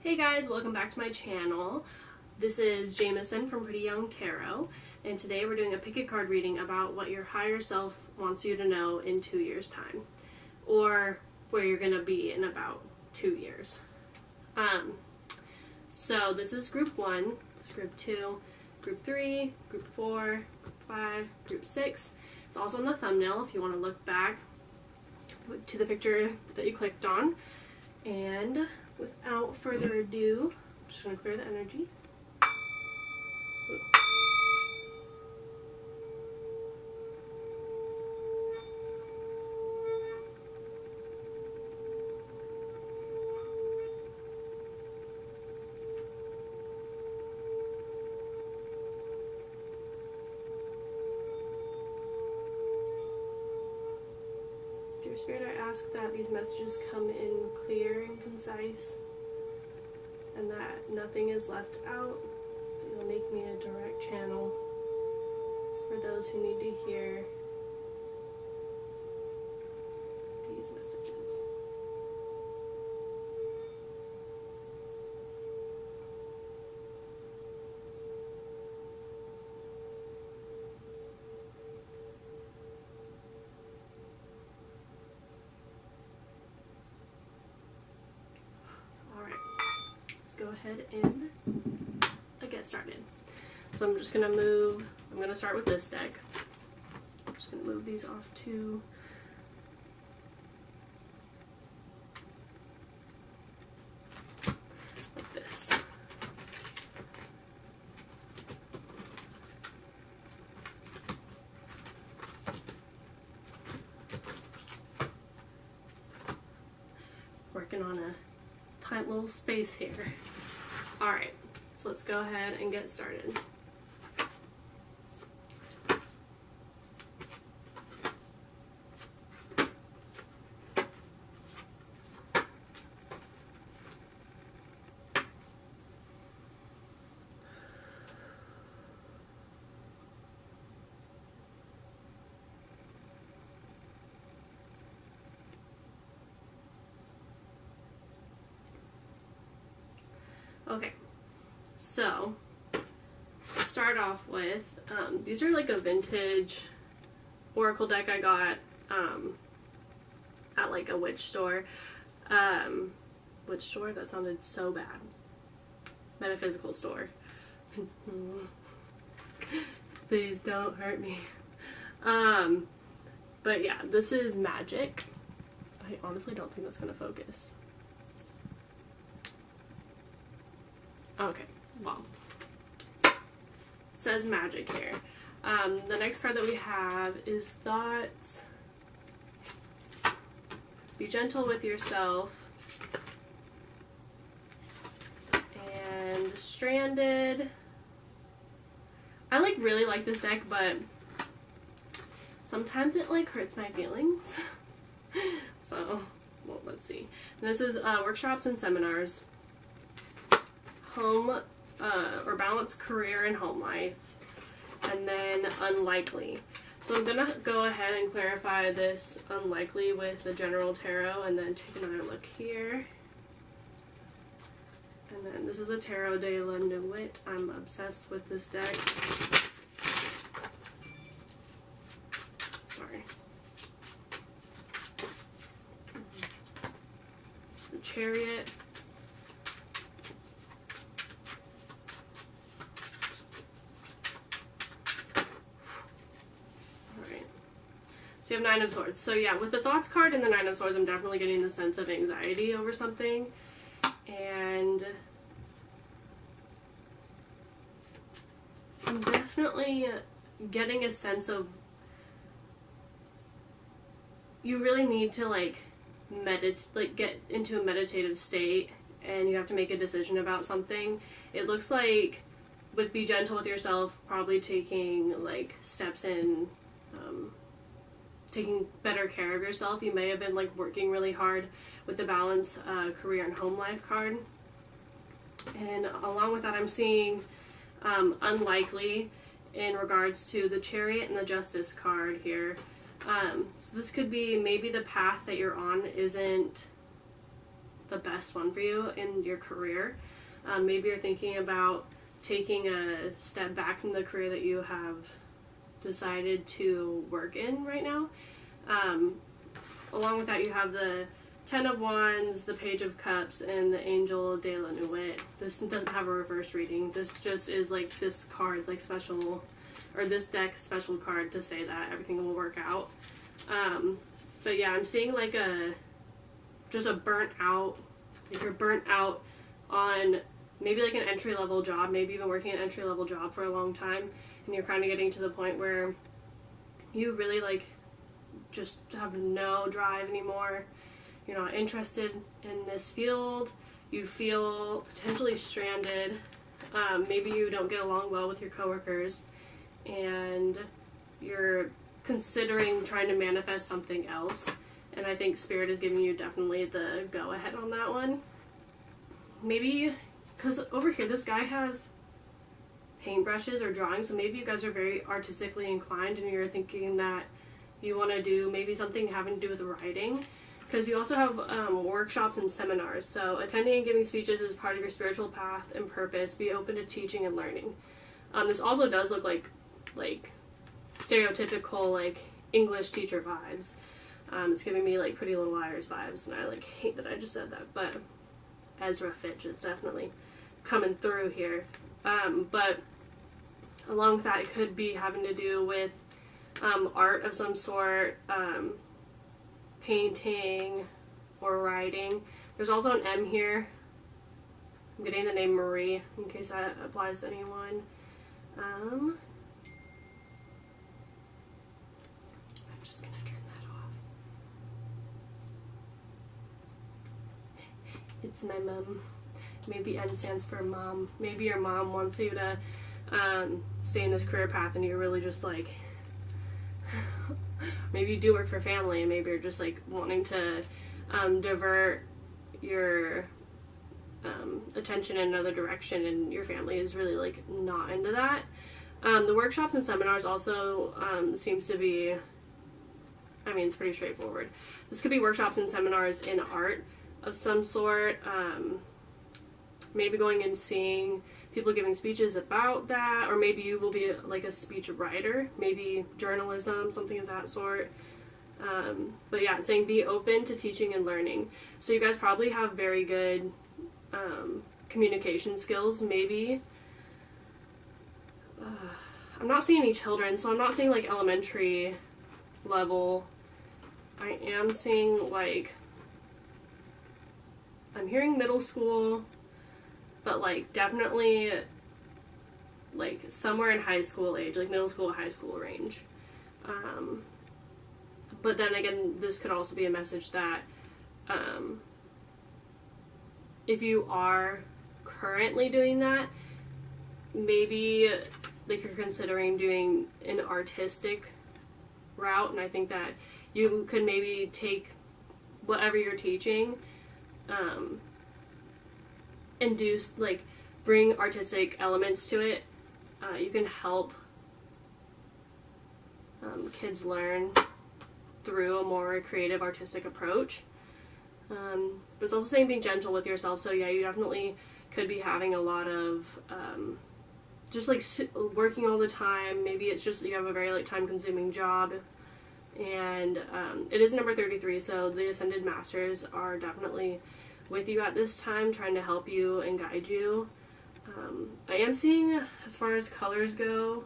Hey guys, welcome back to my channel. This is Jameson from Pretty Young Tarot, and today we're doing a pick a card reading about what your higher self wants you to know in 2 years' time, or where you're gonna be in about 2 years. So this is group 1, group 2, group 3, group 4, group 5, group 6. It's also on the thumbnail if you want to look back to the picture that you clicked on. And without further ado, I'm just going to clear the energy. Dear Spirit, I ask that these messages come in clear and concise, and that nothing is left out, that you'll make me a direct channel for those who need to hear these messages. Go ahead and get started. So I'm just gonna I'm gonna start with this deck. I'm just gonna move these off to like this. Working on a tight little space here. Alright, so let's go ahead and get started. Okay, so start off with, these are like a vintage oracle deck I got at like a witch store. Witch store? That sounded so bad. Metaphysical store. Please don't hurt me. But yeah, this is magic. I honestly don't think that's gonna focus. Okay, well, it says magic here. The next card that we have is thoughts. Be gentle with yourself. And stranded. I really like this deck, but sometimes it hurts my feelings. So, well, let's see. This is workshops and seminars. Home or balanced career and home life, and then unlikely. So I'm gonna go ahead and clarify this unlikely with the general tarot, and then take another look here. And then this is the Tarot de London Wit. I'm obsessed with this deck. Sorry. The Chariot. So you have Nine of Swords. So yeah, with the Thoughts card and the Nine of Swords, I'm definitely getting the sense of anxiety over something. And I'm definitely getting a sense of you really need to get into a meditative state, and you have to make a decision about something. It looks like with Be Gentle with Yourself, probably taking steps in taking better care of yourself. You may have been working really hard with the balance career and home life card. And along with that, I'm seeing unlikely in regards to the Chariot and the Justice card here. So this could be maybe the path that you're on isn't the best one for you in your career. Maybe you're thinking about taking a step back from the career that you have decided to work in right now. Along with that, you have the Ten of Wands, the Page of Cups, and the Angel de la Nuit. This doesn't have a reverse reading. This just is like this card's like special, or this deck's special card to say that everything will work out. But yeah, I'm seeing like just a burnt out, if you're burnt out on maybe like an entry-level job, maybe even working an entry-level job for a long time, and you're kind of getting to the point where you really like just have no drive anymore. You're not interested in this field. You feel potentially stranded. Maybe you don't get along well with your coworkers, and you're considering trying to manifest something else. And I think Spirit is giving you definitely the go-ahead on that one. Maybe, because over here this guy has paintbrushes or drawing, so maybe you guys are very artistically inclined and you're thinking that you want to do maybe something having to do with writing. Because you also have workshops and seminars, so attending and giving speeches is part of your spiritual path and purpose. Be open to teaching and learning. This also does look like stereotypical like English teacher vibes. It's giving me like Pretty Little Liars vibes, and I like hate that I just said that, but Ezra Fitch is definitely coming through here. But along with that, it could be having to do with art of some sort, painting or writing. There's also an M here. I'm getting the name Marie in case that applies to anyone. I'm just gonna turn that off. It's my mom. Maybe M stands for mom. Maybe your mom wants you to stay in this career path and you're really just like, maybe you do work for family and maybe you're just like wanting to divert your attention in another direction, and your family is really like not into that. The workshops and seminars also seems to be, I mean, it's pretty straightforward. This could be workshops and seminars in art of some sort, maybe going and seeing people giving speeches about that, or maybe you will be like a speech writer, maybe journalism, something of that sort. But yeah, it's saying be open to teaching and learning. So you guys probably have very good communication skills. Maybe I'm not seeing any children, so I'm not seeing like elementary level. I am seeing like, I'm hearing middle school, but like definitely like somewhere in high school age, like middle school, high school range. But then again, this could also be a message that if you are currently doing that, maybe like you're considering doing an artistic route, and I think that you could maybe take whatever you're teaching and do like bring artistic elements to it. You can help kids learn through a more creative artistic approach. But it's also saying being gentle with yourself, so yeah, you definitely could be having a lot of just like working all the time. Maybe it's just you have a very like time consuming job, and it is number 33, so the Ascended Masters are definitely with you at this time, trying to help you and guide you. I am seeing, as far as colors go,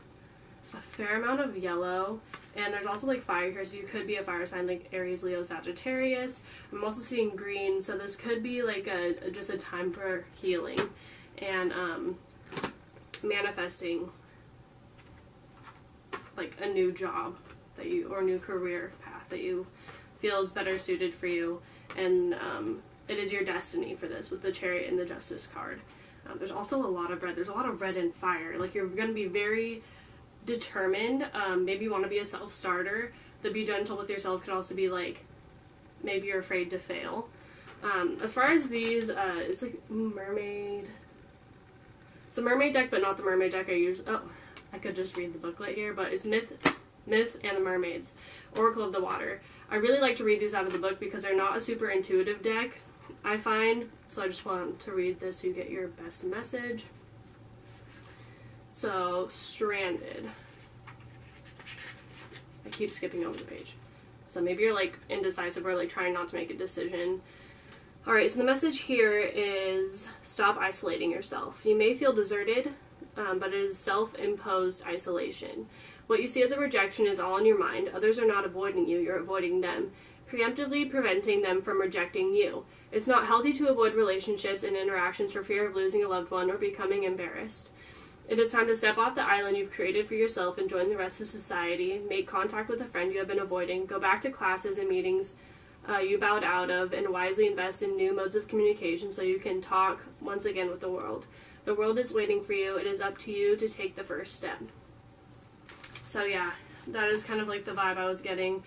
a fair amount of yellow, and there's also like fire here, so you could be a fire sign like Aries, Leo, Sagittarius. I'm also seeing green, so this could be like just a time for healing and manifesting like a new job that you, or new career path that you feel is better suited for you, and it is your destiny for this with the Chariot and the Justice card. There's also a lot of red. There's a lot of red and fire. Like you're going to be very determined. Maybe you want to be a self-starter. The be gentle with yourself could also be like maybe you're afraid to fail. As far as these, it's like mermaid. It's a mermaid deck, but not the mermaid deck I use. Oh, I could just read the booklet here, but it's Myths and the Mermaids, Oracle of the Water. I really like to read these out of the book because they're not a super intuitive deck. I find. So I just want to read this so you get your best message. So, stranded. I keep skipping over the page. So maybe you're like indecisive or like trying not to make a decision. Alright, so the message here is stop isolating yourself. You may feel deserted, but it is self-imposed isolation. What you see as a rejection is all in your mind. Others are not avoiding you, you're avoiding them, preemptively preventing them from rejecting you. It's not healthy to avoid relationships and interactions for fear of losing a loved one or becoming embarrassed. It is time to step off the island you've created for yourself and join the rest of society. Make contact with a friend you have been avoiding. Go back to classes and meetings you bowed out of, and wisely invest in new modes of communication so you can talk once again with the world. The world is waiting for you. It is up to you to take the first step. So yeah, that is kind of like the vibe I was getting.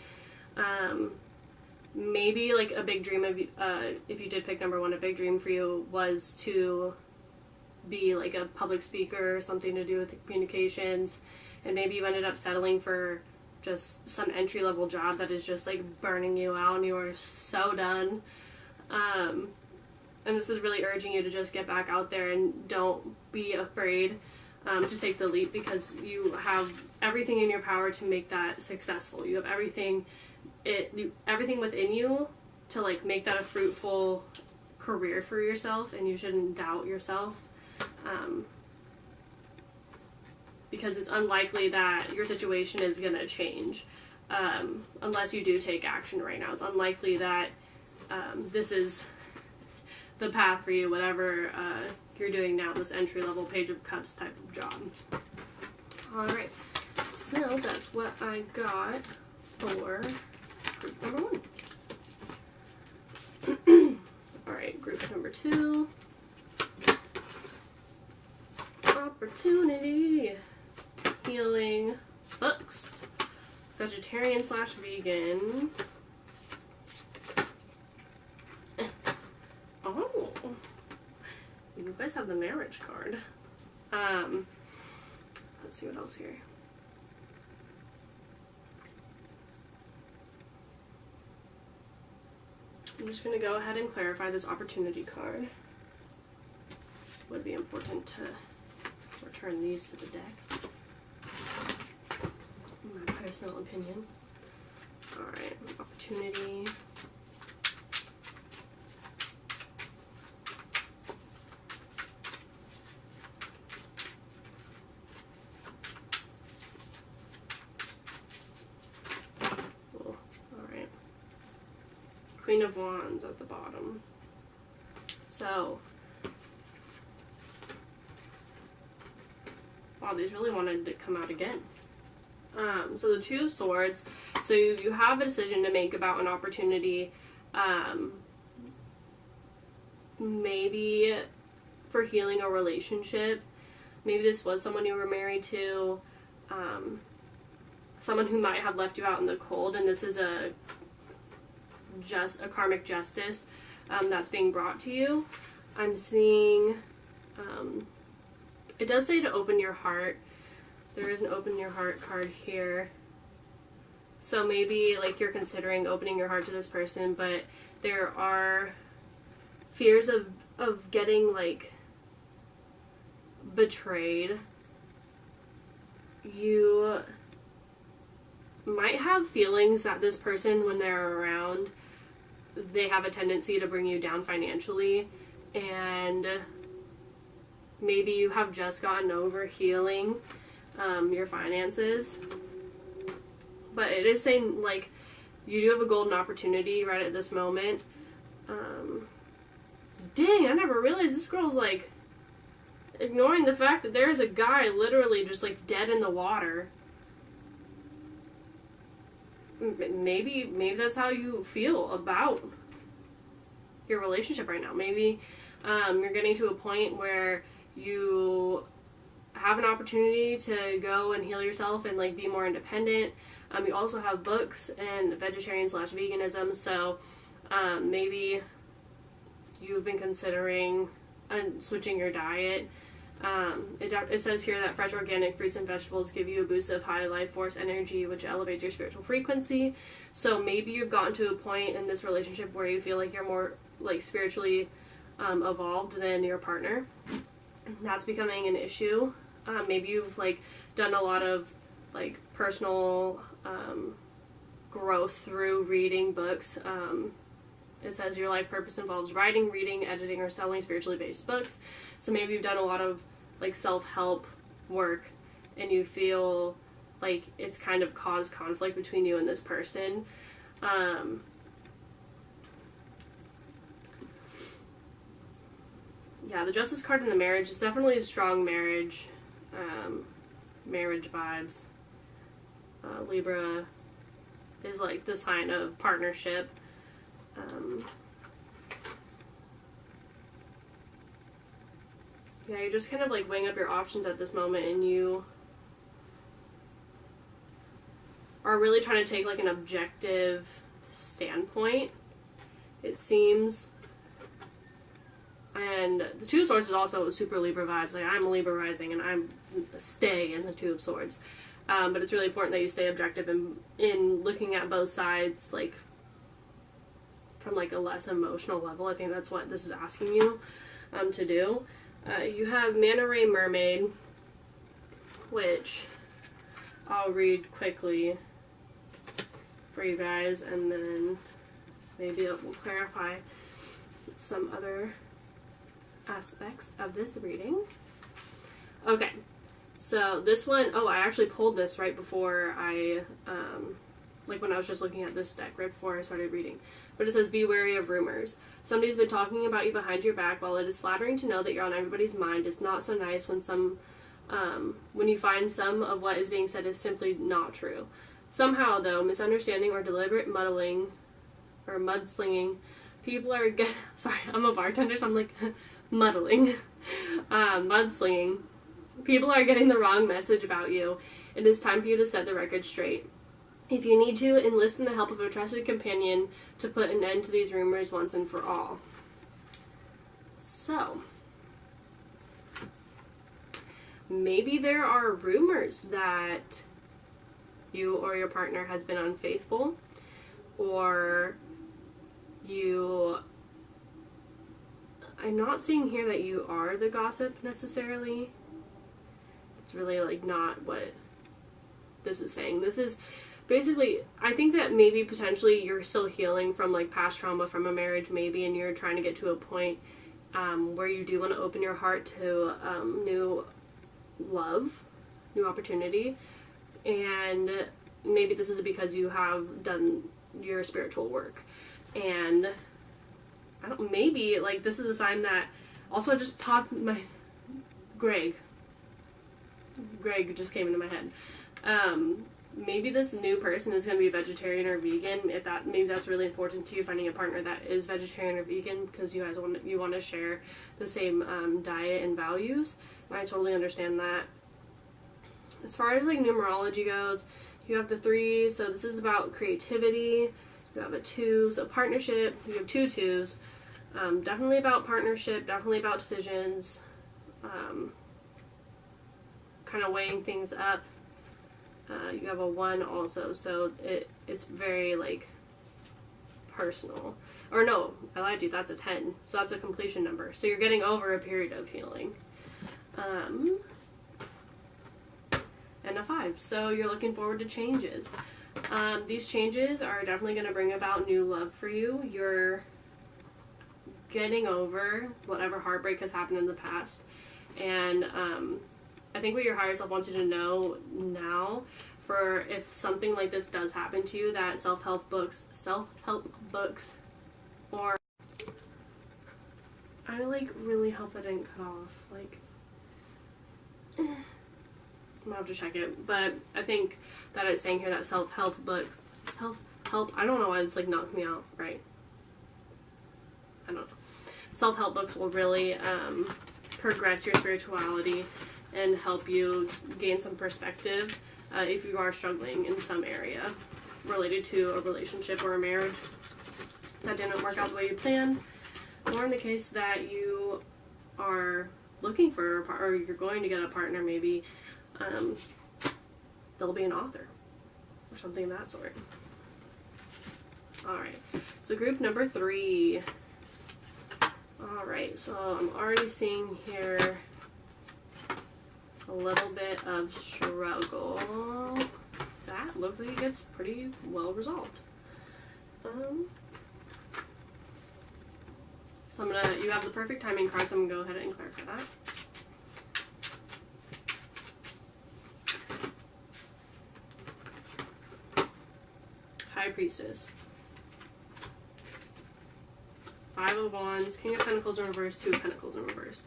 Maybe like a big dream of if you did pick number one, a big dream for you was to be like a public speaker or something to do with communications, and maybe you ended up settling for just some entry-level job that is just like burning you out and you are so done. And this is really urging you to just get back out there and don't be afraid to take the leap, because you have everything in your power to make that successful. You have everything within you to like make that a fruitful career for yourself, and you shouldn't doubt yourself. Because it's unlikely that your situation is going to change unless you do take action right now. It's unlikely that this is the path for you, whatever you're doing now, this entry-level Page of Cups type of job. Alright, so that's what I got for group number one. Alright, group number two. Opportunity. Healing, books, vegetarian/vegan. Oh, you guys have the marriage card. Let's see what else here. I'm just going to go ahead and clarify this opportunity card. Would be important to return these to the deck. My personal opinion. Alright, opportunity. Cool. Alright. Queen of Wands at the bottom. So, wow, these really wanted to come out again. So the Two of Swords, so you have a decision to make about an opportunity, maybe for healing a relationship. Maybe this was someone you were married to, someone who might have left you out in the cold, and this is a karmic justice that's being brought to you. I'm seeing, it does say to open your heart. There is an open your heart card here. So maybe like you're considering opening your heart to this person, but there are fears of getting like betrayed. You might have feelings that this person, when they're around, they have a tendency to bring you down financially, and maybe you have just gotten over healing your finances. But it is saying like you do have a golden opportunity right at this moment. Dang, I never realized this girl's like ignoring the fact that there's a guy literally just like dead in the water. Maybe that's how you feel about your relationship right now. Maybe you're getting to a point where you have an opportunity to go and heal yourself and like be more independent. You also have books and vegetarian/veganism, so maybe you've been considering switching your diet. It says here that fresh organic fruits and vegetables give you a boost of high life force energy, which elevates your spiritual frequency. So maybe you've gotten to a point in this relationship where you feel like you're more like spiritually evolved than your partner. That's becoming an issue. Maybe you've like done a lot of like personal growth through reading books. It says your life purpose involves writing, reading, editing, or selling spiritually based books. So maybe you've done a lot of like self-help work and you feel like it's kind of caused conflict between you and this person. Yeah, the Justice card in the marriage is definitely a strong marriage. Marriage vibes. Libra is like the sign of partnership. Yeah, you're just kind of like weighing up your options at this moment, and you are really trying to take like an objective standpoint, it seems. And the Two of Swords is also super Libra vibes. Like, I'm a Libra rising, and I'm stay in the Two of Swords. But it's really important that you stay objective in looking at both sides, like, from, like, a less emotional level. I think that's what this is asking you to do. You have Manta Ray Mermaid, which I'll read quickly for you guys, and then maybe it will clarify some other aspects of this reading. Okay, so this one, I actually pulled this right before I, like when I was just looking at this deck, right before I started reading. But it says, be wary of rumors. Somebody's been talking about you behind your back. While it is flattering to know that you're on everybody's mind, it's not so nice when you find some of what is being said is simply not true. Somehow, though, misunderstanding or deliberate muddling or mudslinging, people are sorry, I'm a bartender, so I'm like muddling, mudslinging. People are getting the wrong message about you. It is time for you to set the record straight. If you need to, enlist in the help of a trusted companion to put an end to these rumors once and for all. So, maybe there are rumors that you or your partner has been unfaithful, or I'm not seeing here that you are the gossip necessarily. It's really like not what this is saying. This is basically, I think that maybe potentially you're still healing from like past trauma from a marriage maybe, and you're trying to get to a point where you do want to open your heart to new love, new opportunity, and maybe this is because you have done your spiritual work. And maybe like this is a sign that also just popped my Greg just came into my head. Maybe this new person is going to be vegetarian or vegan. Maybe that's really important to you, finding a partner that is vegetarian or vegan, because you guys want to share the same diet and values. And I totally understand that. As far as like numerology goes, you have the 3, so this is about creativity. You have a 2, so partnership. You have 2 2s. Definitely about partnership, definitely about decisions. Kind of weighing things up. You have a 1 also, so it's very like personal. Or no, I lied to you, that's a 10. So that's a completion number. So you're getting over a period of healing. And a 5. So you're looking forward to changes. These changes are definitely going to bring about new love for you. You're getting over whatever heartbreak has happened in the past. And I think what your higher self wants you to know now, for if something like this does happen to you, that self-help books, or I like really hope that didn't cut off. Like, I'm gonna have to check it, but I think that it's saying here that self-help books, I don't know why it's like knocked me out, right? I don't know. Self-help books will really progress your spirituality and help you gain some perspective if you are struggling in some area related to a relationship or a marriage that didn't work out the way you planned, or in the case that you are looking for a partner, or you're going to get a partner, maybe they'll be an author or something of that sort. Alright, so group number 3. Alright, so I'm already seeing here a little bit of struggle. That looks like it gets pretty well resolved. So you have the perfect timing card, so I'm gonna go ahead and clarify that. High Priestess. Five of Wands, King of Pentacles in reverse, Two of Pentacles in reverse.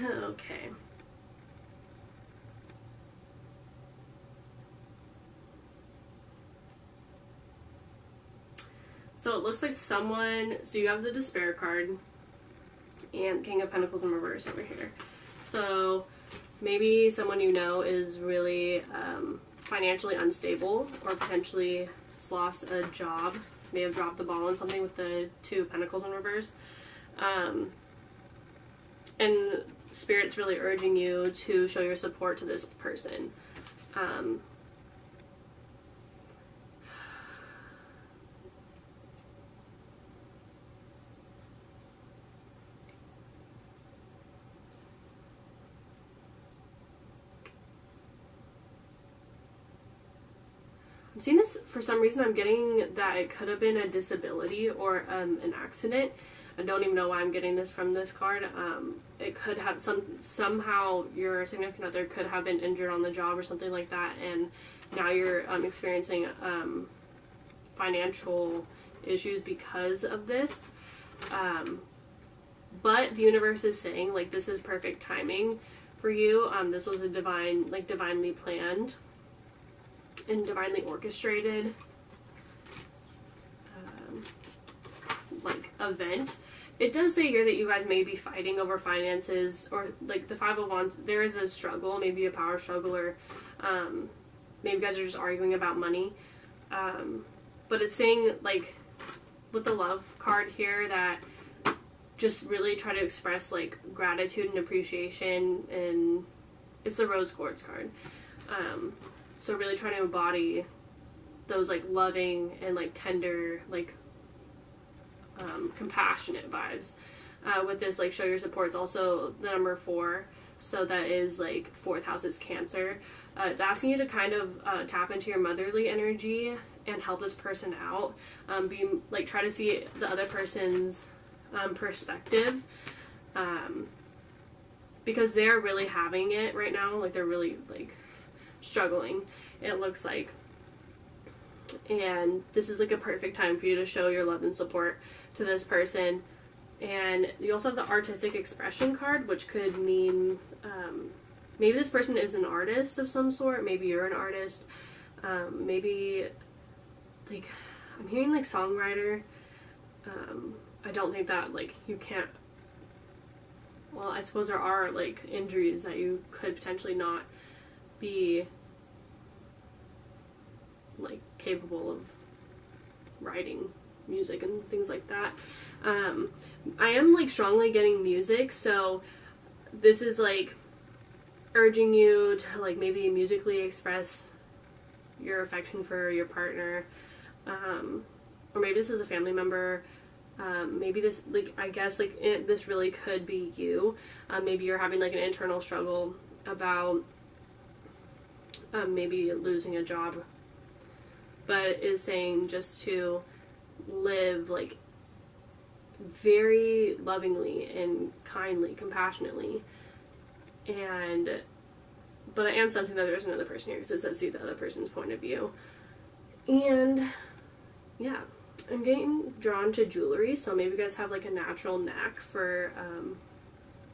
Okay. So it looks like so you have the Despair card and King of Pentacles in reverse over here. So maybe someone you know is really financially unstable, or potentially has lost a job, may have dropped the ball on something with the Two of Pentacles in reverse. And Spirit's really urging you to show your support to this person. I'm seeing this, for some reason I'm getting that it could have been a disability or an accident. I don't even know why I'm getting this from this card. It could have somehow your significant other could have been injured on the job or something like that, and now you're experiencing financial issues because of this. But the universe is saying, like, this is perfect timing for you. This was a divinely planned and divinely orchestrated event. It does say here that you guys may be fighting over finances, or like the Five of Wands, there is a struggle, maybe a power struggle, or maybe you guys are just arguing about money. But it's saying, like, with the Love card here, that just really try to express like gratitude and appreciation, and it's the Rose Quartz card. So really trying to embody those like loving and like tender, like compassionate vibes. With this, like, show your support, it's also the number 4, so that is like 4th house is Cancer. It's asking you to kind of tap into your motherly energy and help this person out. Try to see the other person's perspective, because they're really having it right now. Like, they're really like struggling, it looks like. And this is like a perfect time for you to show your love and support to this person. And you also have the Artistic Expression card, which could mean maybe this person is an artist of some sort, maybe you're an artist, maybe, like, I'm hearing like songwriter. I don't think that, like, you can't, well, I suppose there are like injuries that you could potentially not be like capable of writing music and things like that. I am like strongly getting music, so this is like urging you to like maybe musically express your affection for your partner, or maybe this is a family member. Maybe this, like, I guess like this really could be you. Maybe you're having like an internal struggle about maybe losing a job, but it is saying just to live like very lovingly and kindly, compassionately. But I am sensing that there's another person here, because it says see the other person's point of view. And yeah, I'm getting drawn to jewelry, so maybe you guys have like a natural knack for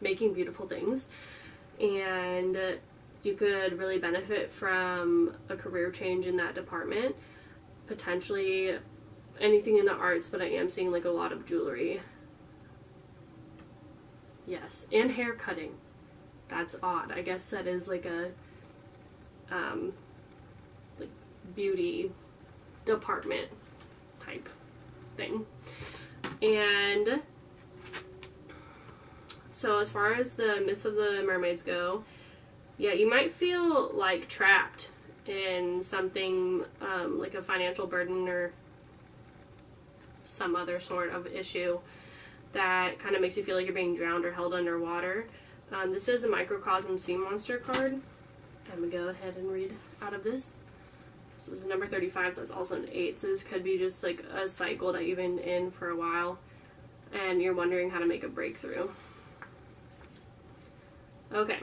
making beautiful things, and you could really benefit from a career change in that department, potentially anything in the arts, but I am seeing like a lot of jewelry. Yes, and hair cutting. That's odd. I guess that is like a like beauty department type thing. And so as far as the Mists of the Mermaids go, yeah, you might feel like trapped in something like a financial burden or some other sort of issue. that kind of makes you feel like you're being drowned or held underwater. This is a Microcosm Sea Monster card. I'm going to go ahead and read out of this. So this is number 35, so that's also an 8. So this could be just like a cycle that you've been in for a while and you're wondering how to make a breakthrough. Okay.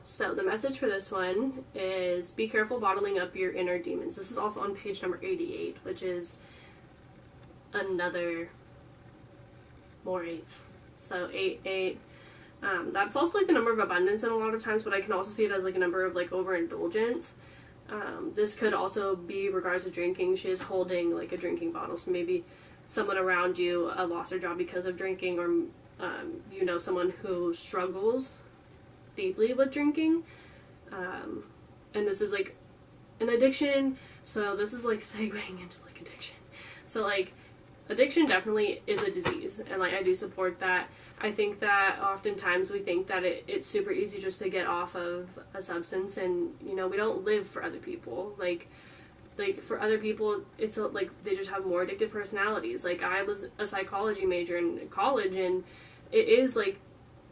So the message for this one is be careful bottling up your inner demons. This is also on page number 88, which is another more 8s. So 8, 8. That's also like the number of abundance in a lot of times, but I can also see it as like a number of like overindulgence. This could also be regards to drinking. She is holding like a drinking bottle, so maybe someone around you lost their job because of drinking, or you know someone who struggles deeply with drinking, and this is like an addiction, so this is like segueing into like addiction. So like addiction definitely is a disease, and like I do support that. I think that oftentimes we think that it's super easy just to get off of a substance, and you know we don't live for other people. Like for other people it's like they just have more addictive personalities. Like I was a psychology major in college, and it is like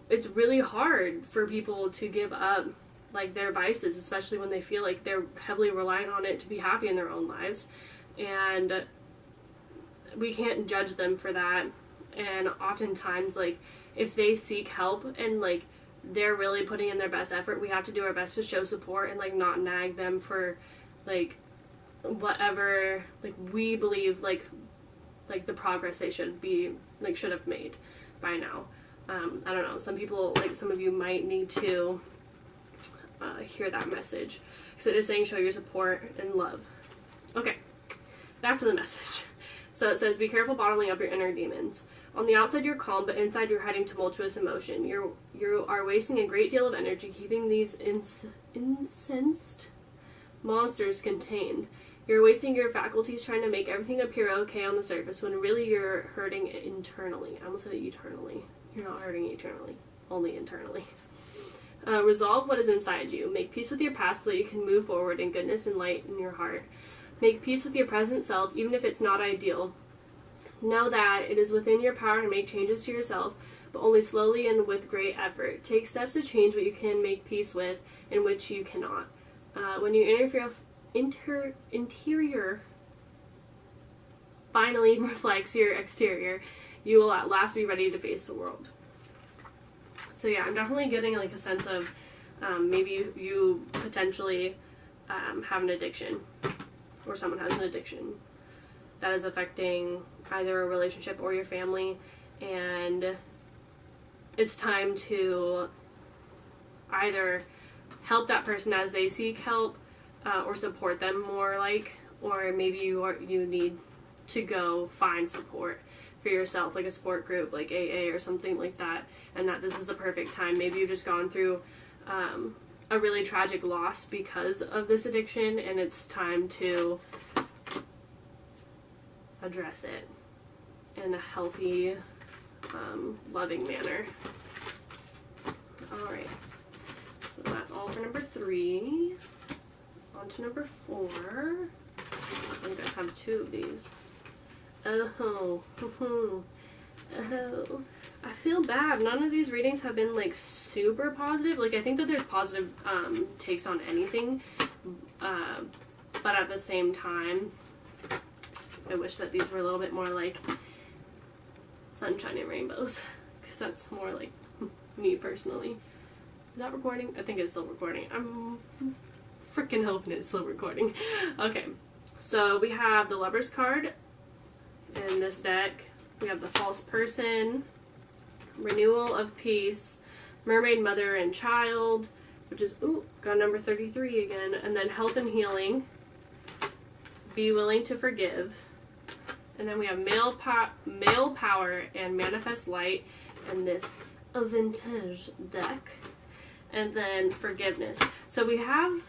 it's really hard for people to give up like their vices, especially when they feel like they're heavily reliant on it to be happy in their own lives, and we can't judge them for that. And oftentimes, like, if they seek help and, like, they're really putting in their best effort, we have to do our best to show support and, like, not nag them for, like, whatever, like, we believe, like the progress they should have made by now. I don't know, some people, like, some of you might need to hear that message, because it is saying show your support and love. Okay, back to the message. So it says, be careful bottling up your inner demons. On the outside you're calm, but inside you're hiding tumultuous emotion. You are wasting a great deal of energy keeping these incensed monsters contained. You're wasting your faculties trying to make everything appear okay on the surface, when really you're hurting internally. I almost said eternally. You're not hurting eternally, only internally. Resolve what is inside you. Make peace with your past so that you can move forward in goodness and light in your heart. Make peace with your present self, even if it's not ideal. Know that it is within your power to make changes to yourself, but only slowly and with great effort. Take steps to change what you can make peace with and which you cannot. When your interior finally reflects your exterior, you will at last be ready to face the world. So yeah, I'm definitely getting like a sense of maybe you potentially have an addiction, or someone has an addiction that is affecting either a relationship or your family, and it's time to either help that person as they seek help, or support them more, or maybe you need to go find support for yourself, like a support group like AA or something like that, and that this is the perfect time. Maybe you've just gone through a really tragic loss because of this addiction, and it's time to address it in a healthy, loving manner. Alright, so that's all for number 3. On to number 4. I think I just have 2 of these. Oh, I feel bad. None of these readings have been like super positive. Like I think that there's positive takes on anything, but at the same time, I wish that these were a little bit more like sunshine and rainbows, because that's more like me personally. Is that recording? I think it's still recording. I'm freaking hoping it's still recording. Okay, so we have the Lover's card in this deck. We have the False Person, Renewal of Peace, Mermaid, Mother, and Child, which is, got number 33 again, and then Health and Healing, Be Willing to Forgive, and then we have Male Power and Manifest Light in this vintage deck, and then Forgiveness. So we have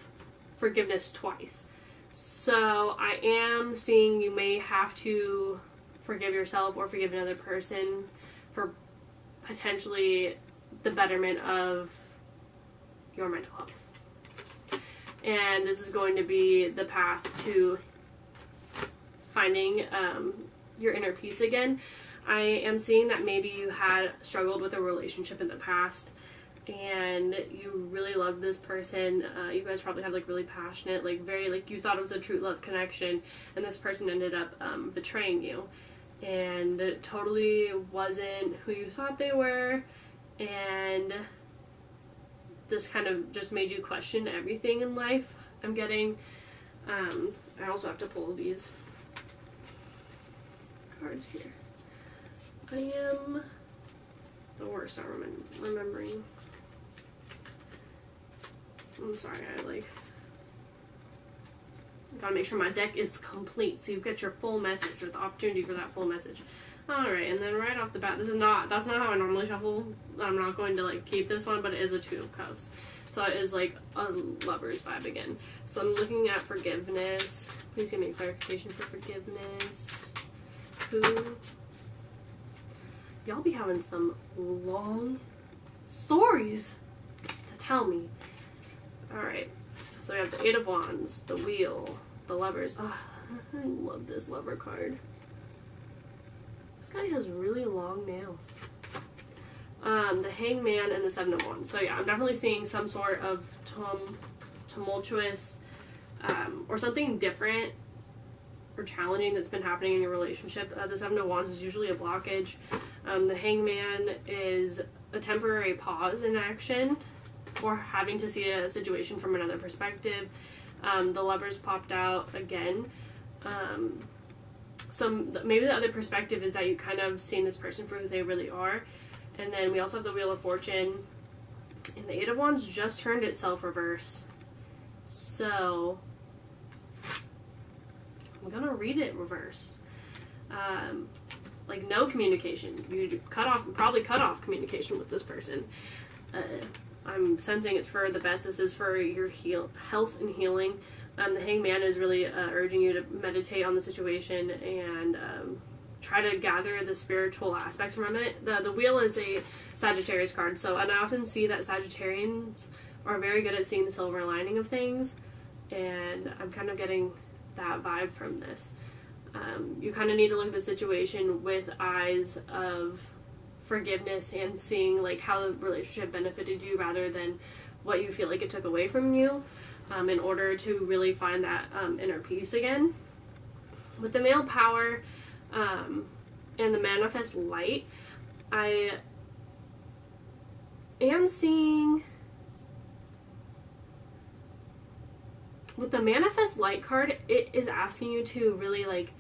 forgiveness twice. So I am seeing you may have to forgive yourself or forgive another person for potentially the betterment of your mental health. And this is going to be the path to finding your inner peace again. I am seeing that maybe you had struggled with a relationship in the past and you really loved this person. You guys probably had like really passionate, like very, like you thought it was a true love connection, and this person ended up betraying you, and it totally wasn't who you thought they were, and this kind of just made you question everything in life. I'm getting, I also have to pull these cards here. I am the worst at remembering. I'm sorry, I gotta make sure my deck is complete so you get your full message, or the opportunity for that full message. Alright, and then right off the bat, that's not how I normally shuffle. I'm not going to like keep this one, but it is a Two of Cups. So it is like a lover's vibe again. So I'm looking at forgiveness. Please give me clarification for forgiveness. Who? Y'all be having some long stories to tell me. Alright, so we have the Eight of Wands, the Wheel, the Lovers. Oh, I love this Lover card. This guy has really long nails. The Hangman and the Seven of Wands. So yeah, I'm definitely seeing some sort of tumultuous or something different or challenging that's been happening in your relationship. The Seven of Wands is usually a blockage. The Hangman is a temporary pause in action, or having to see a situation from another perspective. The Lovers popped out again. Maybe the other perspective is that you kind of seen this person for who they really are. And then we also have the Wheel of Fortune, and the Eight of Wands just turned itself reverse. So I'm gonna read it reverse. Like no communication. You probably cut off communication with this person. I'm sensing it's for the best. This is for your health and healing. The Hangman is really urging you to meditate on the situation and try to gather the spiritual aspects from it. The Wheel is a Sagittarius card, so and I often see that Sagittarians are very good at seeing the silver lining of things, and I'm kind of getting that vibe from this. You kind of need to look at the situation with eyes of forgiveness and seeing like how the relationship benefited you rather than what you feel like it took away from you, in order to really find that inner peace again. With the Male Power and the Manifest Light, I am seeing with the Manifest Light card, it is asking you to really like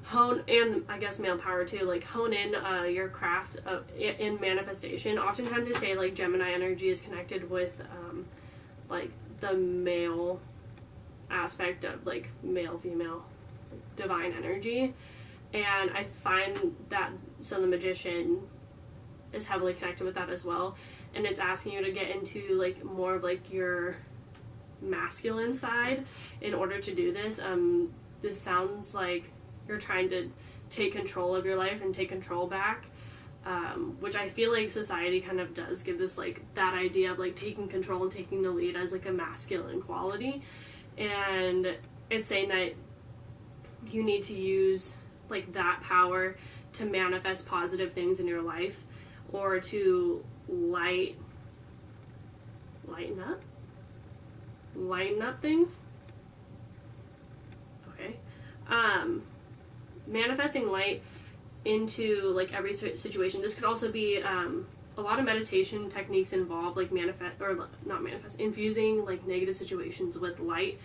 hone, and I guess Male Power too, like hone in your crafts in manifestation. Oftentimes they say like Gemini energy is connected with like the male aspect of like male, female, divine energy, and I find that so the Magician is heavily connected with that as well, and it's asking you to get into like more of like your masculine side in order to do this. This sounds like you're trying to take control of your life and take control back, which I feel like society kind of does give this like that idea of like taking control and taking the lead as like a masculine quality, and it's saying that you need to use like that power to manifest positive things in your life, or to lighten up things. Okay. Manifesting light into like every situation. This could also be a lot of meditation techniques involve like infusing like negative situations with light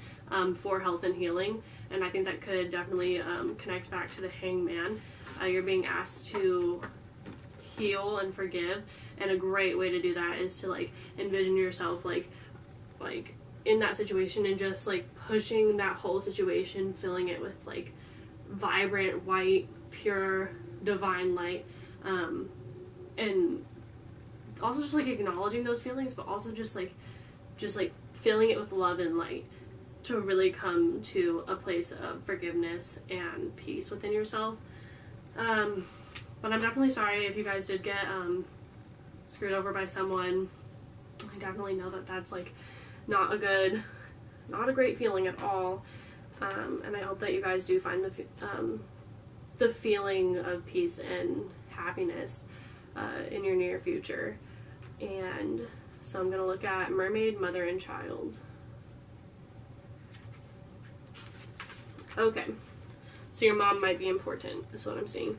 for health and healing, and I think that could definitely connect back to the Hangman. You're being asked to heal and forgive, and a great way to do that is to like envision yourself like in that situation and just like pushing that whole situation, filling it with like vibrant, white, pure, divine light, and also just like acknowledging those feelings, but also just like filling it with love and light to really come to a place of forgiveness and peace within yourself. But I'm definitely sorry if you guys did get screwed over by someone. I definitely know that that's like not a great feeling at all. And I hope that you guys do find the feeling of peace and happiness in your near future. And so I'm going to look at mermaid, mother, and child. Okay, so your mom might be important, is what I'm seeing.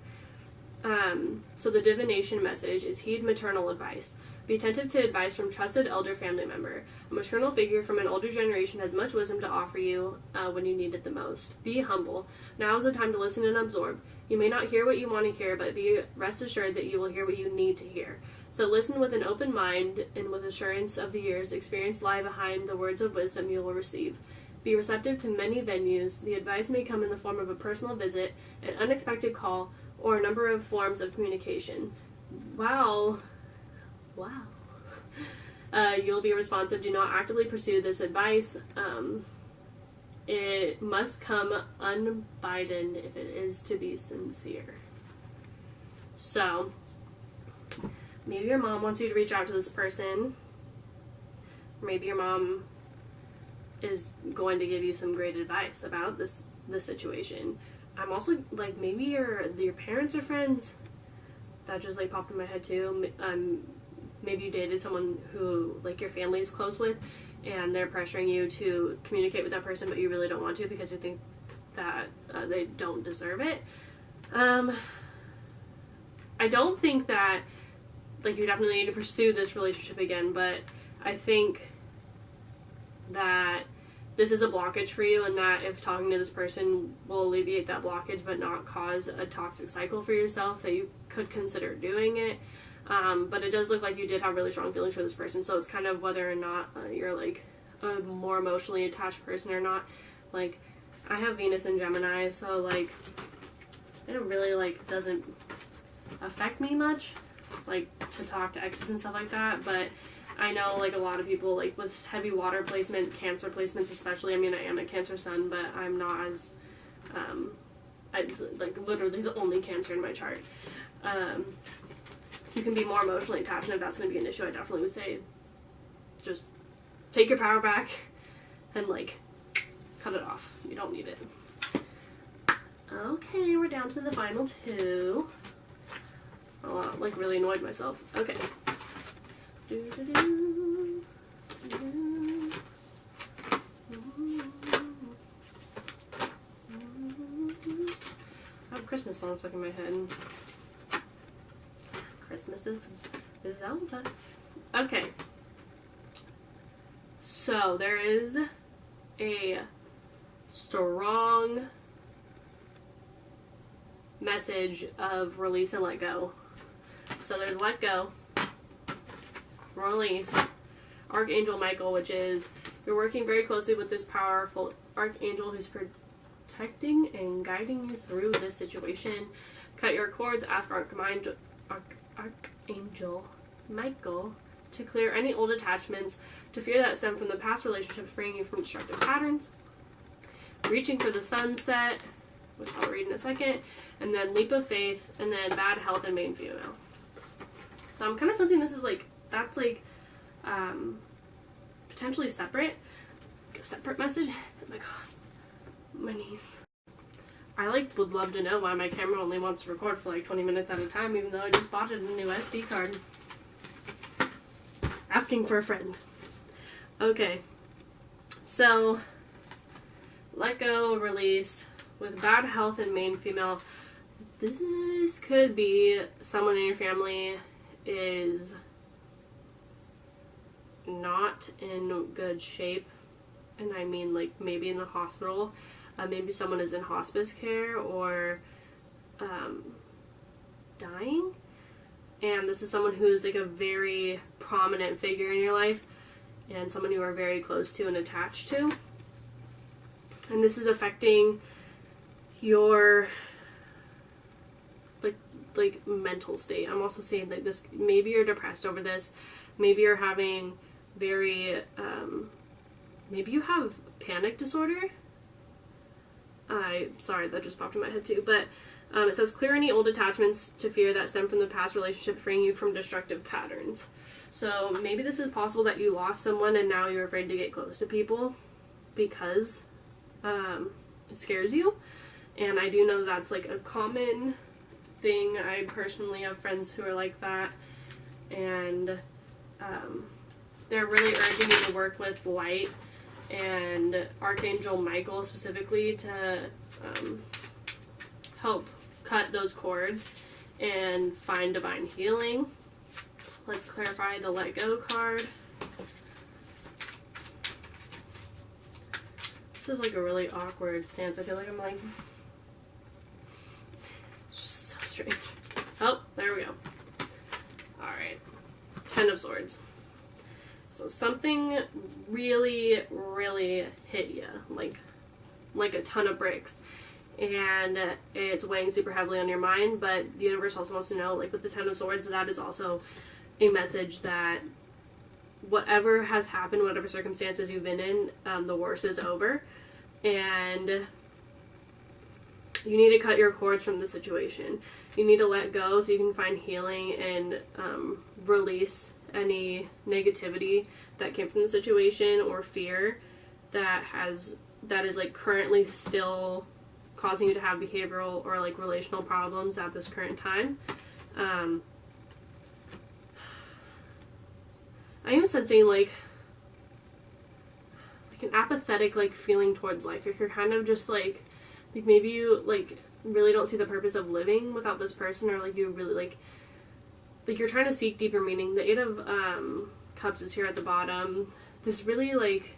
So the divination message is heed maternal advice. Be attentive to advice from trusted elder family member. A maternal figure from an older generation has much wisdom to offer you when you need it the most. Be humble. Now is the time to listen and absorb. You may not hear what you want to hear, but be rest assured that you will hear what you need to hear. So listen with an open mind and with assurance of the years experience lie behind the words of wisdom you will receive. Be receptive to many venues. The advice may come in the form of a personal visit, an unexpected call, or a number of forms of communication. Wow. You'll be responsive. Do not actively pursue this advice. It must come unbidden if it is to be sincere. So, maybe your mom wants you to reach out to this person. Maybe your mom is going to give you some great advice about this situation. I'm also, like, maybe your parents are friends. That just, like, popped in my head, too. Maybe you dated someone who, like, your family is close with, and they're pressuring you to communicate with that person, but you really don't want to because you think that they don't deserve it. I don't think that, like, you definitely need to pursue this relationship again, but I think that this is a blockage for you, and that if talking to this person will alleviate that blockage but not cause a toxic cycle for yourself, that you could consider doing it. But it does look like you did have really strong feelings for this person, so it's kind of whether or not you're, like, a more emotionally attached person or not. Like, I have Venus in Gemini, so, like, it really, like, doesn't affect me much, like, to talk to exes and stuff like that, but I know, like, a lot of people, like, with heavy water placement, Cancer placements especially, I mean, I am a Cancer sun, but I'm not as, it's, like, literally the only Cancer in my chart. You can be more emotionally attached, and if that's going to be an issue, I definitely would say just take your power back and, like, cut it off. You don't need it. Okay, we're down to the final two. Oh, I, like, really annoyed myself. Okay. I have Christmas songs stuck in my head. Christmas is Zelda. Okay. So there is a strong message of release and let go. So there's let go, release, Archangel Michael, which is you're working very closely with this powerful Archangel who's protecting and guiding you through this situation. Cut your cords, ask Archangel Michael to clear any old attachments, to fear that stem from the past relationships, freeing you from destructive patterns. Reaching for the sunset, which I'll read in a second, and then leap of faith, and then bad health and main female. So I'm kind of sensing this is like, that's like, potentially separate, like a separate message. Oh my god, my knees. I, like, would love to know why my camera only wants to record for like 20 minutes at a time, even though I just bought it a new SD card. Asking for a friend. Okay. So, let go, release, with bad health and main female. This could be someone in your family is not in good shape, and I mean, like, maybe in the hospital. Maybe someone is in hospice care or dying, and this is someone who's like a very prominent figure in your life and someone you are very close to and attached to, and this is affecting your like mental state. I'm also seeing like this, maybe you're depressed over this, maybe you're having very maybe you have panic disorder. Sorry, that just popped in my head too, but it says clear any old attachments to fear that stem from the past relationship, freeing you from destructive patterns. So maybe this is possible that you lost someone and now you're afraid to get close to people because it scares you. And I do know that's like a common thing. I personally have friends who are like that, and they're really urging you to work with light and Archangel Michael specifically to help cut those cords and find divine healing. Let's clarify the Let Go card. This is like a really awkward stance. I feel like I'm like, it's just so strange. Oh, there we go. Alright. 10 of Swords. So something really, really hit you. Like a ton of bricks. And it's weighing super heavily on your mind, but the universe also wants to know, like with the 10 of Swords, that is also a message that whatever has happened, whatever circumstances you've been in, the worst is over. And you need to cut your cords from the situation. You need to let go so you can find healing and release any negativity that came from the situation or fear that is like currently still causing you to have behavioral or like relational problems at this current time. I am sensing like an apathetic like feeling towards life. Like you're kind of just like maybe you like really don't see the purpose of living without this person, or like you really like you're trying to seek deeper meaning. The 8 of Cups is here at the bottom. This really like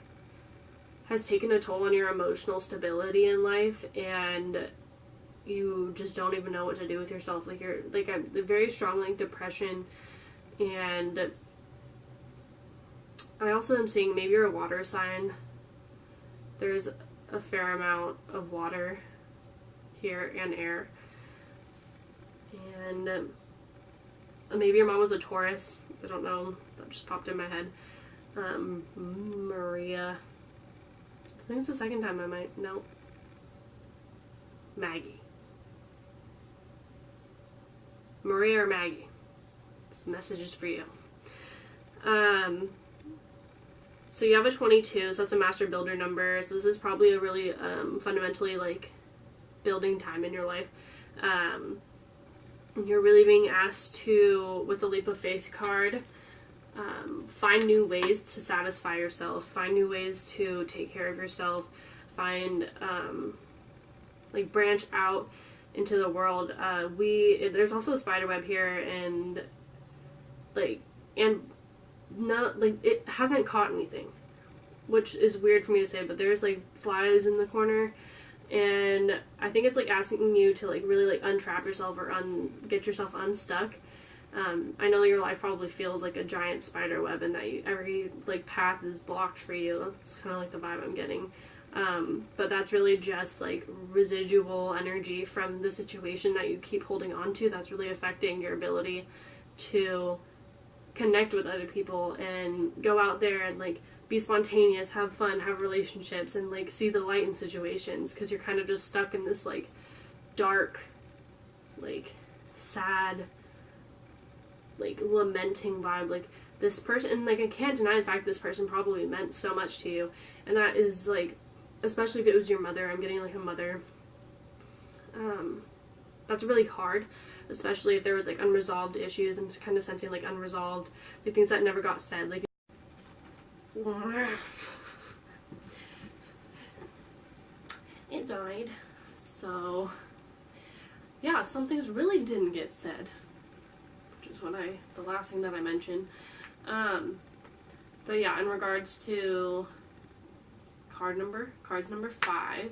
has taken a toll on your emotional stability in life, and you just don't even know what to do with yourself. Like you're like a very strong like depression, and I also am seeing maybe you're a water sign. There's a fair amount of water here and air, and maybe your mom was a Taurus. I don't know. That just popped in my head. Maria. I think it's the second time I might. No. Maggie. Maria or Maggie. This message is for you. So you have a 22, so that's a master builder number. So this is probably a really fundamentally like building time in your life. You're really being asked to, with the Leap of Faith card, find new ways to satisfy yourself, find new ways to take care of yourself, find like branch out into the world. There's also a spider web here, and not like it hasn't caught anything, which is weird for me to say, but there's like flies in the corner, and I think it's like asking you to like really like untrap yourself or get yourself unstuck. I know your life probably feels like a giant spider web, and that every like path is blocked for you. It's kind of like the vibe I'm getting. But that's really just like residual energy from the situation that you keep holding on to that's really affecting your ability to connect with other people and go out there and like be spontaneous, have fun, have relationships, and like see the light in situations, because you're kind of just stuck in this like dark, like sad, like lamenting vibe. Like this person, like I can't deny the fact this person probably meant so much to you, and that is like, especially if it was your mother. I'm getting like a mother. That's really hard, especially if there was like unresolved issues. and kind of sensing like unresolved, like things that never got said. Like it died. So yeah, some things really didn't get said, which is the last thing that I mentioned. But yeah, in regards to cards number 5,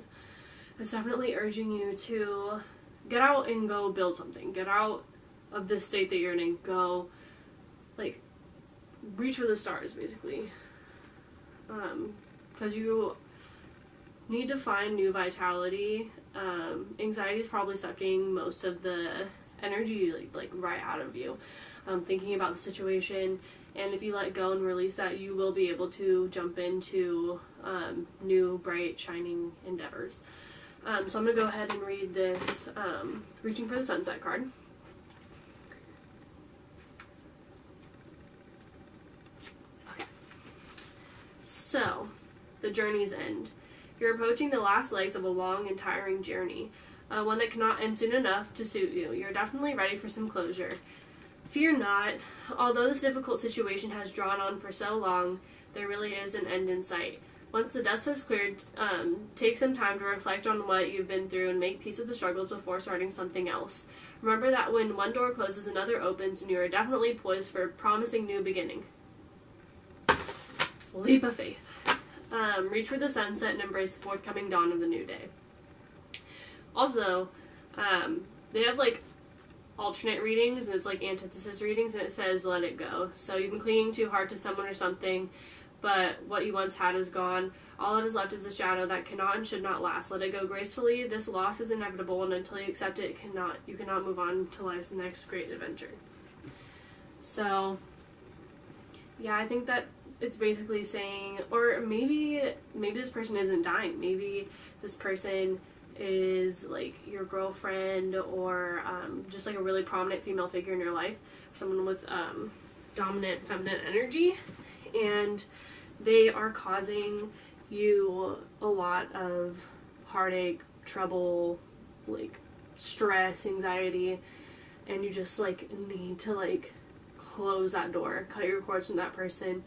it's definitely urging you to get out and go build something. Get out of this state that you're in and go, like, reach for the stars, basically. Because you need to find new vitality. Anxiety is probably sucking most of the energy, like right out of you. Thinking about the situation, and if you let go and release that, you will be able to jump into new, bright, shining endeavors. So I'm going to go ahead and read this Reaching for the Sunset card. Okay. So, the journey's end. You're approaching the last legs of a long and tiring journey. one that cannot end soon enough to suit you. You're definitely ready for some closure. Fear not. Although this difficult situation has drawn on for so long, there really is an end in sight. Once the dust has cleared, take some time to reflect on what you've been through and make peace with the struggles before starting something else. Remember that when one door closes, another opens, and you are definitely poised for a promising new beginning. Leap of faith. Reach for the sunset and embrace the forthcoming dawn of the new day. Also, they have like alternate readings, and it's like antithesis readings, and it says let it go. So you've been clinging too hard to someone or something, but what you once had is gone. All that is left is a shadow that cannot and should not last. Let it go gracefully. This loss is inevitable, and until you accept it, you cannot move on to life's next great adventure. So, yeah, I think that it's basically saying, or maybe this person isn't dying. Maybe this person is like your girlfriend, or just like a really prominent female figure in your life, someone with dominant feminine energy, and they are causing you a lot of heartache, trouble, like stress, anxiety, and you just like need to like close that door, cut your cords from that person,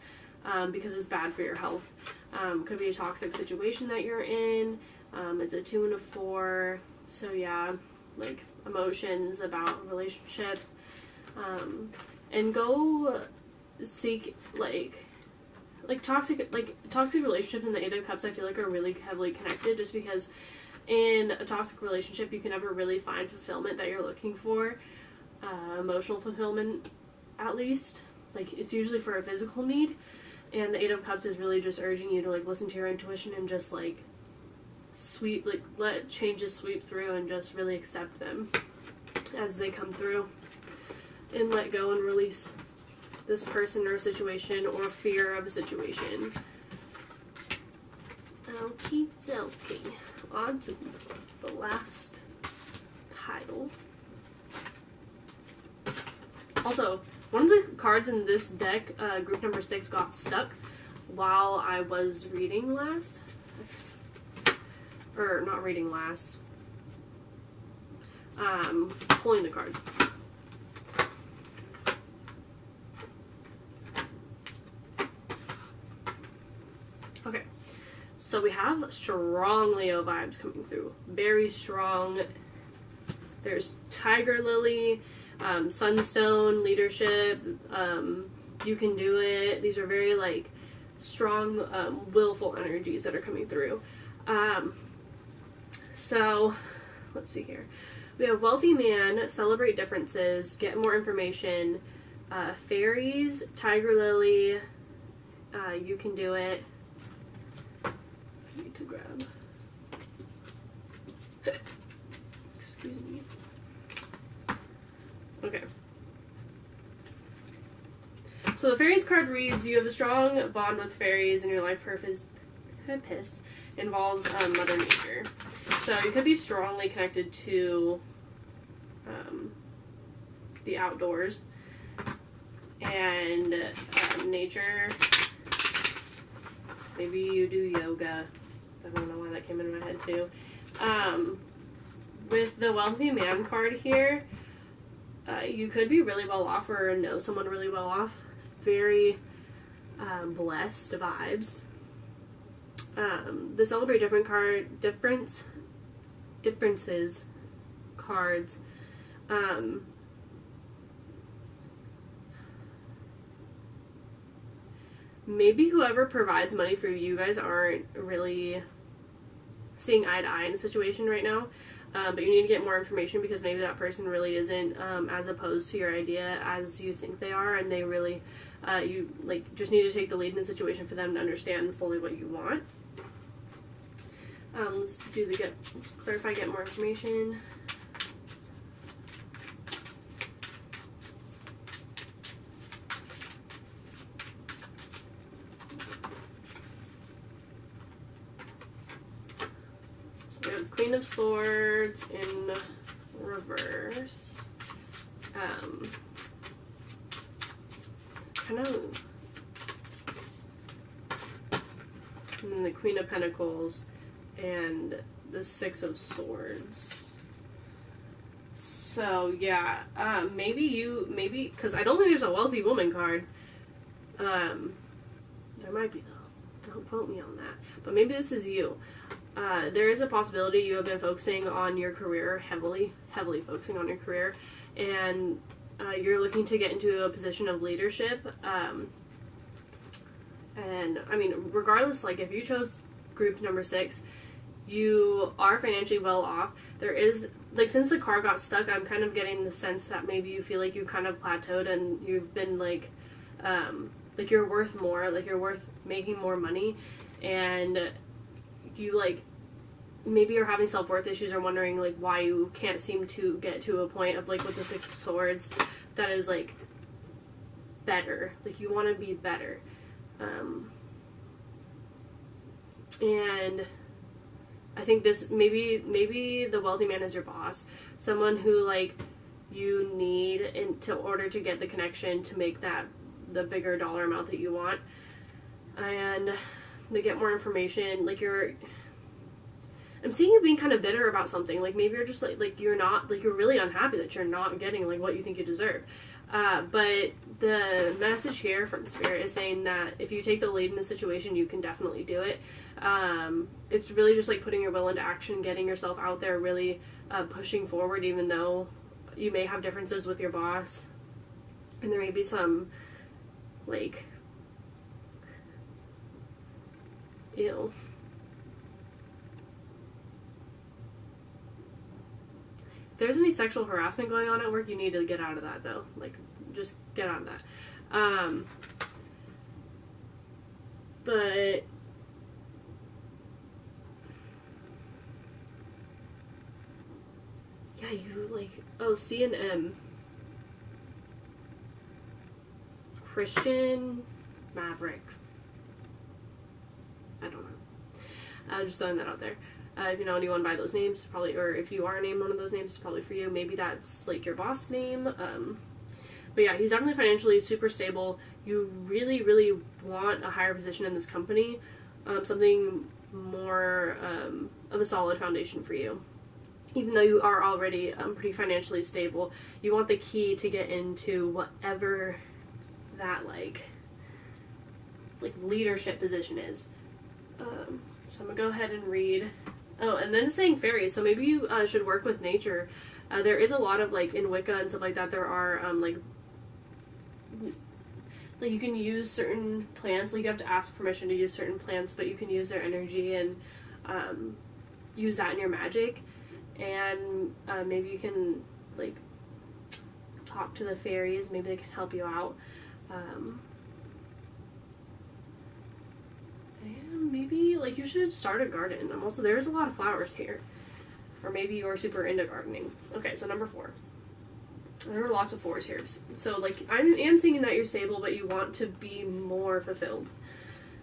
because it's bad for your health. Could be a toxic situation that you're in. It's a 2 and a 4, so yeah, like emotions about a relationship, and go seek like toxic relationships in the 8 of Cups. I feel like are really heavily connected, just because in a toxic relationship you can never really find fulfillment that you're looking for, emotional fulfillment at least. Like it's usually for a physical need, and the 8 of Cups is really just urging you to like listen to your intuition and just like let changes sweep through and just really accept them as they come through, and let go and release this person or situation or fear of a situation. Okie dokie. On to the last pile. Also, one of the cards in this deck, group number 6, got stuck while I was reading last. Or not reading last. Pulling the cards. Okay, so we have strong Leo vibes coming through. Very strong. There's Tiger Lily, Sunstone, leadership, you can do it. These are very like strong, willful energies that are coming through. So let's see here. We have wealthy man, celebrate differences, get more information, fairies, Tiger Lily, you can do it. I need to grab. Excuse me. Okay. So the fairies card reads, you have a strong bond with fairies and your life purpose involves Mother Nature. So you could be strongly connected to the outdoors and nature. Maybe you do yoga. I don't know why that came into my head too. With the wealthy man card here, you could be really well off or know someone really well off. Very blessed vibes. The celebrate differences cards. Maybe whoever provides money for you guys aren't really seeing eye to eye in a situation right now, but you need to get more information, because maybe that person really isn't as opposed to your idea as you think they are, and they really you like just need to take the lead in the situation for them to understand fully what you want. Let's do the clarify, get more information. So we have the Queen of Swords in reverse. Kind of, and then the Queen of Pentacles and the 6 of Swords. So yeah, maybe because I don't think there's a wealthy woman card. There might be though. Don't quote me on that. But maybe this is you. There is a possibility you have been focusing on your career heavily focusing on your career, and you're looking to get into a position of leadership. And I mean, regardless, like if you chose group number 6, you are financially well off. There is, like, since the car got stuck, I'm kind of getting the sense that maybe you feel like you kind of plateaued and you've been like you're worth more, like you're worth making more money, and you like maybe you're having self-worth issues or wondering like why you can't seem to get to a point of like with the 6 of Swords that is like better, like you want to be better, and I think this maybe the wealthy man is your boss, someone who like you need in order to get the connection to make that the bigger dollar amount that you want, and they get more information. Like I'm seeing you being kind of bitter about something. Like maybe you're just like you're not, like you're really unhappy that you're not getting like what you think you deserve. But the message here from Spirit is saying that if you take the lead in the situation, you can definitely do it. It's really just like putting your will into action, getting yourself out there, really pushing forward, even though you may have differences with your boss, and there may be some like ew. If there's any sexual harassment going on at work, you need to get out of that, though. Like, just get out of that. But yeah, you like, oh, C and M. Christian Maverick. I don't know. Just throwing that out there. If you know anyone by those names, probably, or if you are named one of those names, it's probably for you. Maybe that's like your boss name. But yeah, he's definitely financially super stable. You really, really want a higher position in this company, something more of a solid foundation for you. Even though you are already pretty financially stable, you want the key to get into whatever that like leadership position is. So I'm gonna go ahead and read. Oh, and then saying fairies. So maybe you should work with nature. There is a lot of like in Wicca and stuff like that. There are like you can use certain plants. Like you have to ask permission to use certain plants, but you can use their energy and use that in your magic. And maybe you can like talk to the fairies. Maybe they can help you out. And maybe like you should start a garden. Also, there's a lot of flowers here, or maybe you're super into gardening. Okay, so number 4. There are lots of 4s here. So like I am seeing that you're stable, but you want to be more fulfilled.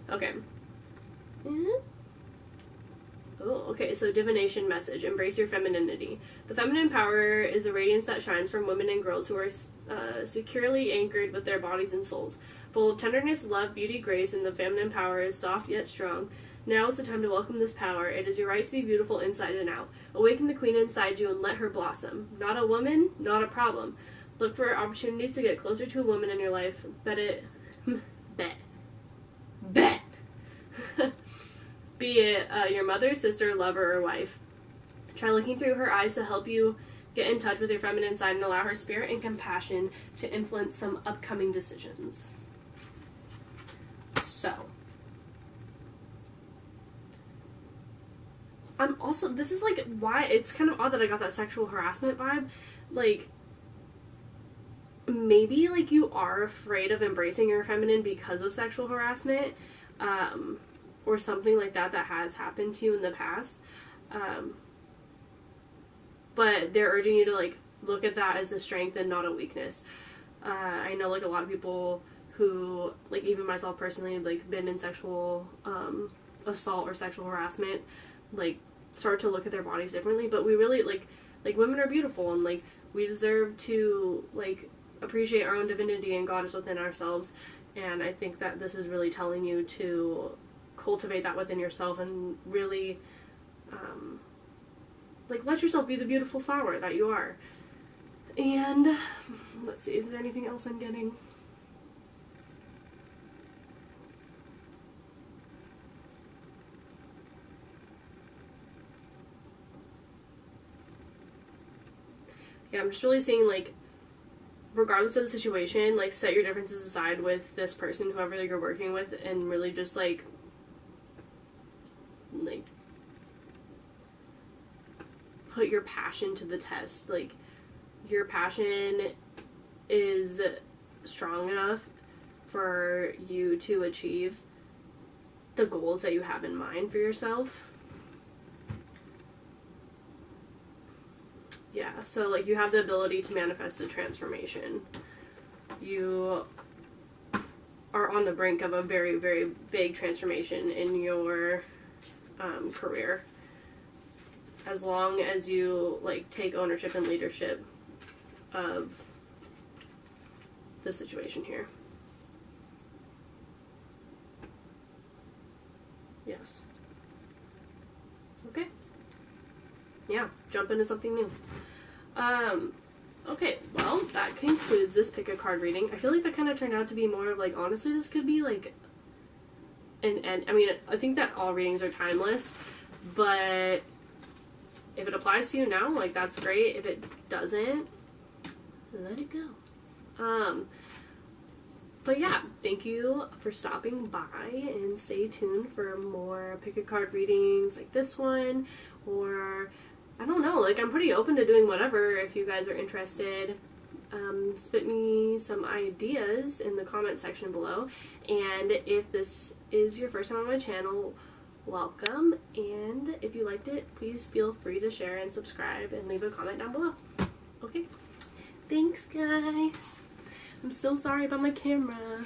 Okay. Oh, okay, so divination message. Embrace your femininity. The feminine power is a radiance that shines from women and girls who are securely anchored with their bodies and souls. Full of tenderness, love, beauty, grace, and the feminine power is soft yet strong. Now is the time to welcome this power. It is your right to be beautiful inside and out. Awaken the queen inside you and let her blossom. Not a woman, not a problem. Look for opportunities to get closer to a woman in your life. Bet. Be it your mother, sister, lover, or wife. Try looking through her eyes to help you get in touch with your feminine side and allow her spirit and compassion to influence some upcoming decisions. So, I'm also, this is like why it's kind of odd that I got that sexual harassment vibe. Like, maybe like you are afraid of embracing your feminine because of sexual harassment, or something like that has happened to you in the past. But they're urging you to like look at that as a strength and not a weakness. I know like a lot of people who, like even myself personally, like been in sexual assault or sexual harassment, like start to look at their bodies differently. But we really like women are beautiful, and like we deserve to like appreciate our own divinity and goddess within ourselves. And I think that this is really telling you to cultivate that within yourself and really like let yourself be the beautiful flower that you are. And let's see, is there anything else I'm getting? Yeah, I'm just really seeing, like, regardless of the situation, like, set your differences aside with this person, whoever you're working with, and really just, like, put your passion to the test. Like, your passion is strong enough for you to achieve the goals that you have in mind for yourself. Yeah, so, like, you have the ability to manifest a transformation. You are on the brink of a very, very big transformation in your career. As long as you, like, take ownership and leadership of the situation here. Yes. Okay. Yeah, jump into something new. Okay, well, that concludes this pick a card reading. I feel like that kind of turned out to be more of, like, honestly, this could be, like, and I mean, I think that all readings are timeless, but if it applies to you now, like, that's great. If it doesn't, let it go. But yeah, thank you for stopping by, and stay tuned for more pick a card readings like this one, or I don't know, like, I'm pretty open to doing whatever if you guys are interested. Spit me some ideas in the comment section below, and if this is your first time on my channel, welcome, and if you liked it, please feel free to share and subscribe and leave a comment down below. Okay, thanks guys. I'm so sorry about my camera.